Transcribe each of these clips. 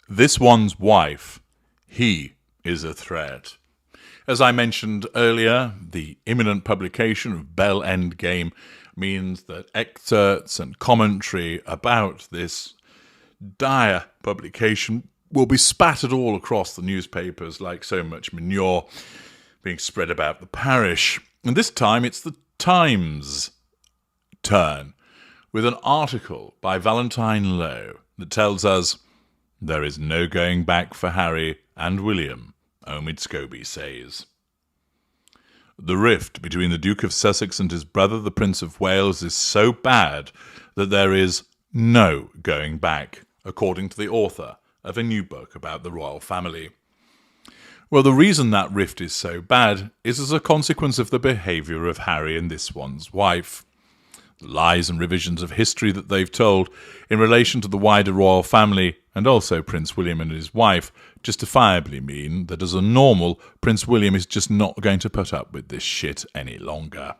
This one's wife, he is a threat. As I mentioned earlier, the imminent publication of Bell Endgame means that excerpts and commentary about this dire publication will be spattered all across the newspapers like so much manure being spread about the parish. And this time it's the Times' turn, with an article by Valentine Lowe that tells us there is no going back for Harry and William, Omid Scobie says. The rift between the Duke of Sussex and his brother, the Prince of Wales, is so bad that there is no going back, according to the author of a new book about the royal family. Well, the reason that rift is so bad is as a consequence of the behaviour of Harry and this one's wife. The lies and revisions of history that they've told in relation to the wider royal family and also Prince William and his wife justifiably mean that as a normal, Prince William is just not going to put up with this shit any longer.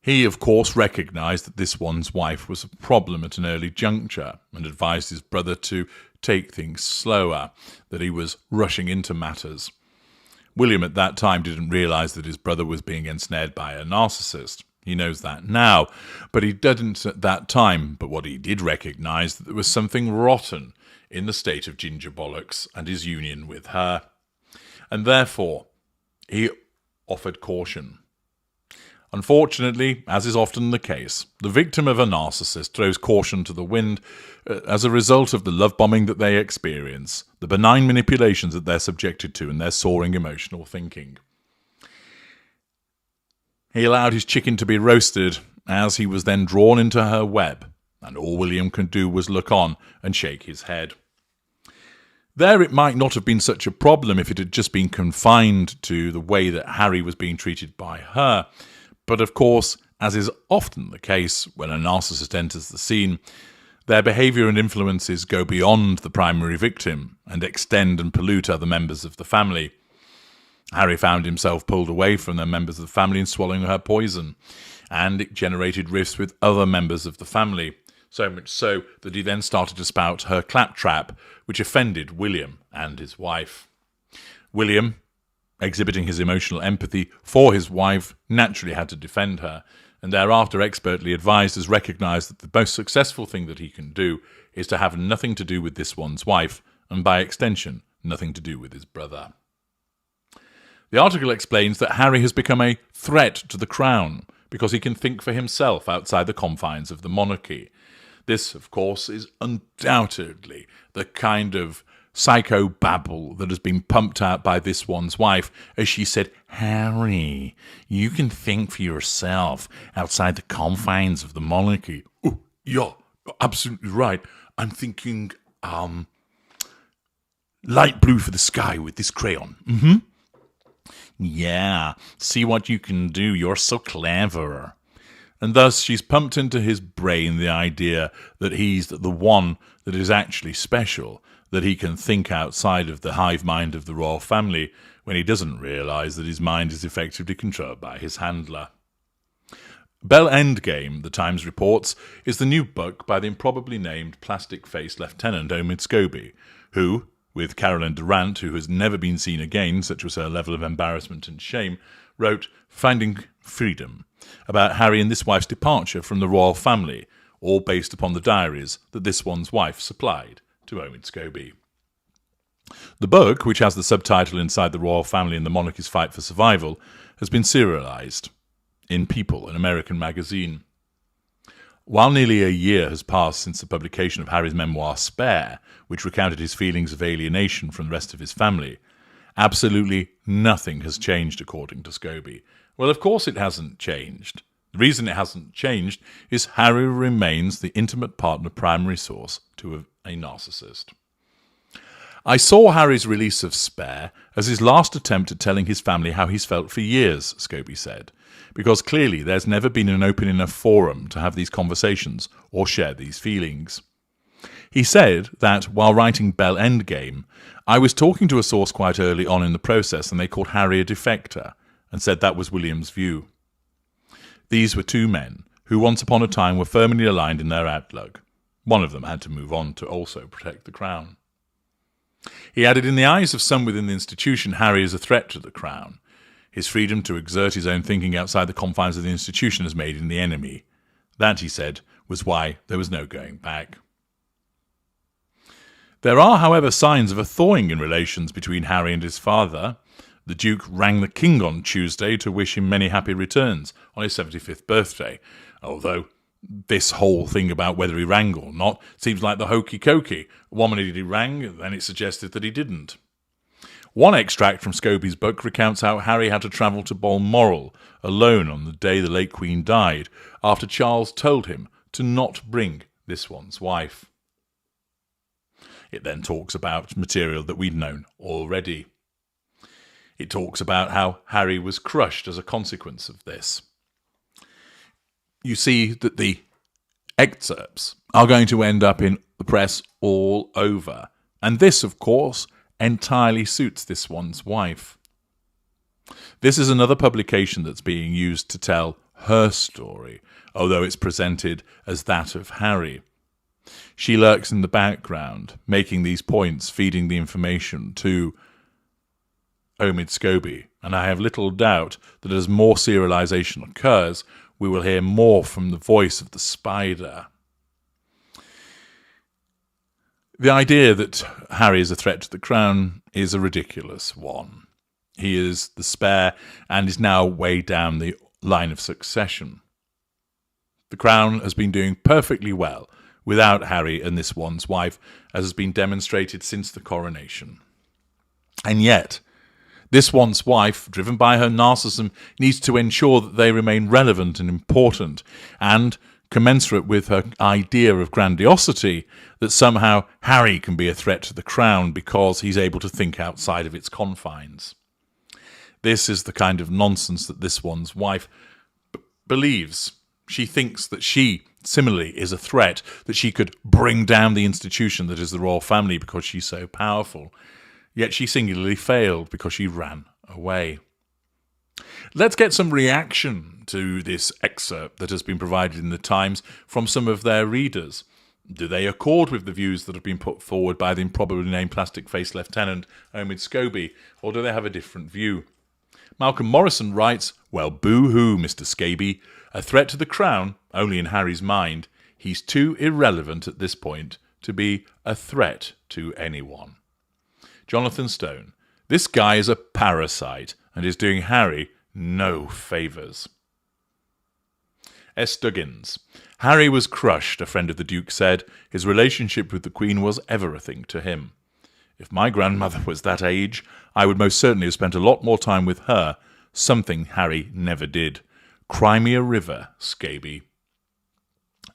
He, of course, recognised that this one's wife was a problem at an early juncture and advised his brother to take things slower, that he was rushing into matters. William at that time didn't realise that his brother was being ensnared by a narcissist. He knows that now, but he didn't at that time. But what he did recognise that there was something rotten in the state of Ginger Bollocks and his union with her. And therefore, he offered caution. Unfortunately, as is often the case, the victim of a narcissist throws caution to the wind as a result of the love bombing that they experience, the benign manipulations that they're subjected to, and their soaring emotional thinking. He allowed his chicken to be roasted as he was then drawn into her web, and all William could do was look on and shake his head. There it might not have been such a problem if it had just been confined to the way that Harry was being treated by her. But of course, as is often the case when a narcissist enters the scene, their behaviour and influences go beyond the primary victim and extend and pollute other members of the family. Harry found himself pulled away from the members of the family and swallowing her poison, and it generated rifts with other members of the family, so much so that he then started to spout her claptrap, which offended William and his wife. William, exhibiting his emotional empathy for his wife, naturally had to defend her, and thereafter expertly advised has recognised that the most successful thing that he can do is to have nothing to do with this one's wife, and by extension, nothing to do with his brother. The article explains that Harry has become a threat to the crown because he can think for himself outside the confines of the monarchy. This, of course, is undoubtedly the kind of psychobabble that has been pumped out by this one's wife as she said, "Harry, you can think for yourself outside the confines of the monarchy." "Oh, yeah, absolutely right. I'm thinking light blue for the sky with this crayon. Mm-hmm. Yeah, see what you can do. You're so clever." And thus she's pumped into his brain the idea that he's the one that is actually special, that he can think outside of the hive mind of the royal family, when he doesn't realise that his mind is effectively controlled by his handler. Bell Endgame, the Times reports, is the new book by the improbably named plastic-faced Lieutenant Omid Scobie, who, with Carolyn Durant, who has never been seen again, such was her level of embarrassment and shame, wrote Finding Freedom, about Harry and this wife's departure from the royal family, all based upon the diaries that this one's wife supplied to Omid Scobie. The book, which has the subtitle Inside the Royal Family and the Monarchy's Fight for Survival, has been serialised in People, an American magazine. While nearly a year has passed since the publication of Harry's memoir Spare, which recounted his feelings of alienation from the rest of his family, absolutely nothing has changed, according to Scobie. Well, of course it hasn't changed. The reason it hasn't changed is Harry remains the intimate partner primary source to a narcissist. I saw Harry's release of Spare as his last attempt at telling his family how he's felt for years, Scobie said, because clearly there's never been an open enough forum to have these conversations or share these feelings. He said that, while writing Bell Endgame, I was talking to a source quite early on in the process and they called Harry a defector, and said that was William's view. These were two men who once upon a time were firmly aligned in their outlook. One of them had to move on to also protect the crown. He added, in the eyes of some within the institution, Harry is a threat to the crown. His freedom to exert his own thinking outside the confines of the institution has made him the enemy. That, he said, was why there was no going back. There are, however, signs of a thawing in relations between Harry and his father. The Duke rang the King on Tuesday to wish him many happy returns on his 75th birthday, although this whole thing about whether he rang or not seems like the hokey-cokey. One minute he rang, then it suggested that he didn't. One extract from Scobie's book recounts how Harry had to travel to Balmoral alone on the day the late Queen died, after Charles told him to not bring this one's wife. It then talks about material that we'd known already. It talks about how Harry was crushed as a consequence of this. You see that the excerpts are going to end up in the press all over. And this, of course, entirely suits this one's wife. This is another publication that's being used to tell her story, although it's presented as that of Harry. She lurks in the background, making these points, feeding the information to Omid Scobie, and I have little doubt that as more serialization occurs, we will hear more from the voice of the spider. The idea that Harry is a threat to the crown is a ridiculous one. He is the spare and is now way down the line of succession. The crown has been doing perfectly well without Harry and this one's wife, as has been demonstrated since the coronation. And yet, this one's wife, driven by her narcissism, needs to ensure that they remain relevant and important, and commensurate with her idea of grandiosity, that somehow Harry can be a threat to the crown because he's able to think outside of its confines. This is the kind of nonsense that this one's wife believes. She thinks that she, similarly, is a threat, that she could bring down the institution that is the royal family because she's so powerful. Yet she singularly failed because she ran away. Let's get some reaction to this excerpt that has been provided in the Times from some of their readers. Do they accord with the views that have been put forward by the improbably named plastic-faced Lieutenant Omid Scobie, or do they have a different view? Malcolm Morrison writes, "Well, boo-hoo, Mr. Scobie. A threat to the crown, only in Harry's mind. He's too irrelevant at this point to be a threat to anyone." Jonathan Stone, "This guy is a parasite and is doing Harry no favours." S. Duggins, "Harry was crushed, a friend of the Duke said. His relationship with the Queen was everything to him. If my grandmother was that age, I would most certainly have spent a lot more time with her, something Harry never did. Cry me a river, Scobie."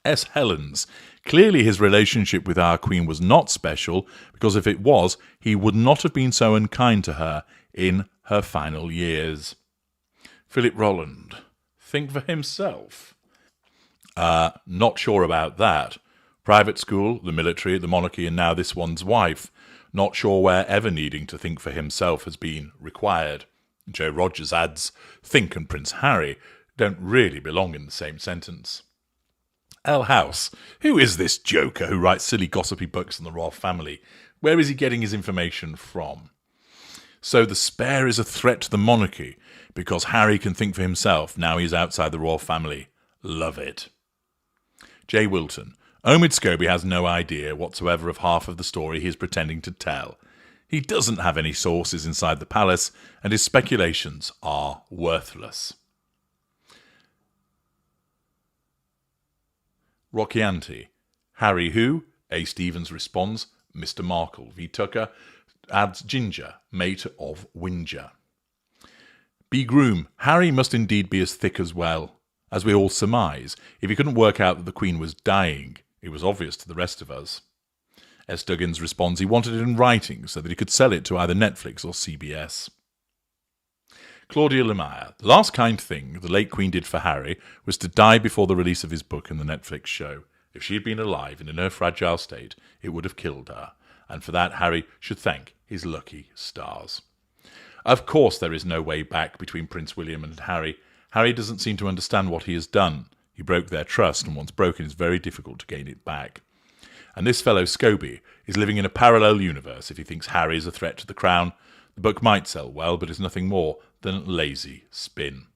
S. Helens, "Clearly his relationship with our Queen was not special, because if it was, he would not have been so unkind to her in her final years." Philip Rolland, "Think for himself." Not sure about that. Private school, the military, the monarchy, and now this one's wife. Not sure where ever needing to think for himself has been required. Joe Rogers adds, "Think and Prince Harry don't really belong in the same sentence." L. House, "Who is this joker who writes silly gossipy books on the royal family? Where is he getting his information from?" So the spare is a threat to the monarchy because Harry can think for himself now he's outside the royal family. Love it. J. Wilton, "Omid Scobie has no idea whatsoever of half of the story he is pretending to tell. He doesn't have any sources inside the palace, and his speculations are worthless." Rocchianti, "Harry who?" A. Stevens responds, "Mr. Markle." V. Tucker adds, "Ginger, mate of Windsor." B. Groom, "Harry must indeed be as thick as well, as we all surmise. If he couldn't work out that the Queen was dying, it was obvious to the rest of us." S. Duggins responds, "He wanted it in writing so that he could sell it to either Netflix or CBS." Claudia Lemire, "The last kind thing the late Queen did for Harry was to die before the release of his book and the Netflix show. If she had been alive and in her fragile state, it would have killed her, and for that Harry should thank his lucky stars." Of course there is no way back between Prince William and Harry. Harry doesn't seem to understand what he has done. He broke their trust, and once broken, it's very difficult to gain it back. And this fellow Scobie is living in a parallel universe if he thinks Harry is a threat to the crown. The book might sell well, but is nothing more than lazy spin.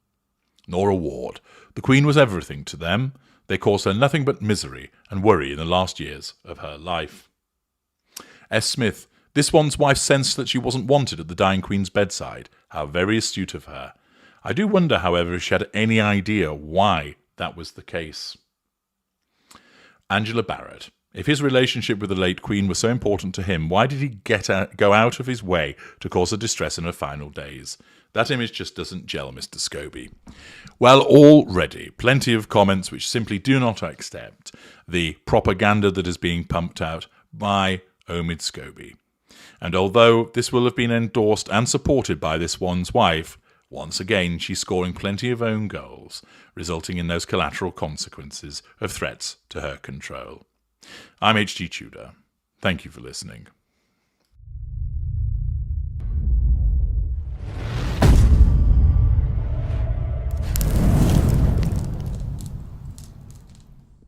Nor a ward. The Queen was everything to them. They caused her nothing but misery and worry in the last years of her life. S. Smith. This one's wife sensed that she wasn't wanted at the dying Queen's bedside. How very astute of her. I do wonder, however, if she had any idea why that was the case. Angela Barrett. If his relationship with the late Queen was so important to him, why did he go out of his way to cause her distress in her final days? That image just doesn't gel, Mr. Scobie. Well, already, plenty of comments which simply do not accept the propaganda that is being pumped out by Omid Scobie. And although this will have been endorsed and supported by this one's wife, once again she's scoring plenty of own goals, resulting in those collateral consequences of threats to her control. I'm H.G. Tudor. Thank you for listening.